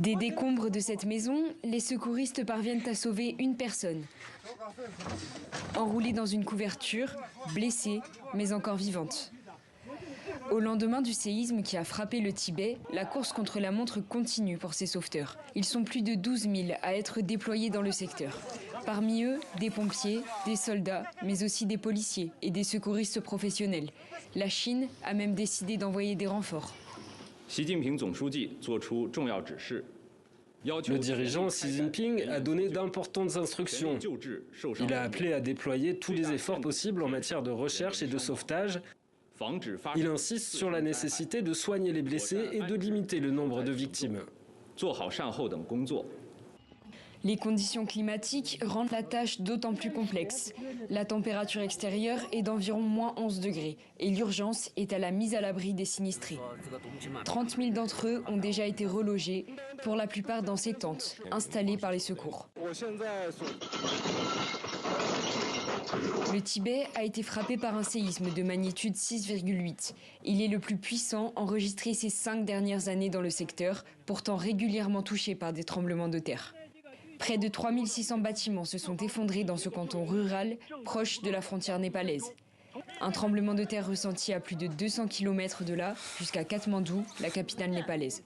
Des décombres de cette maison, les secouristes parviennent à sauver une personne. Enroulée dans une couverture, blessée, mais encore vivante. Au lendemain du séisme qui a frappé le Tibet, la course contre la montre continue pour ces sauveteurs. Ils sont plus de 12 000 à être déployés dans le secteur. Parmi eux, des pompiers, des soldats, mais aussi des policiers et des secouristes professionnels. La Chine a même décidé d'envoyer des renforts. Le dirigeant Xi Jinping a donné d'importantes instructions. Il a appelé à déployer tous les efforts possibles en matière de recherche et de sauvetage. Il insiste sur la nécessité de soigner les blessés et de limiter le nombre de victimes. Les conditions climatiques rendent la tâche d'autant plus complexe. La température extérieure est d'environ moins 11 degrés et l'urgence est à la mise à l'abri des sinistrés. 30 000 d'entre eux ont déjà été relogés, pour la plupart dans ces tentes, installées par les secours. Le Tibet a été frappé par un séisme de magnitude 6,8. Il est le plus puissant enregistré ces 5 dernières années dans le secteur, pourtant régulièrement touché par des tremblements de terre. Près de 3600 bâtiments se sont effondrés dans ce canton rural, proche de la frontière népalaise. Un tremblement de terre ressenti à plus de 200 km de là, jusqu'à Katmandou, la capitale népalaise.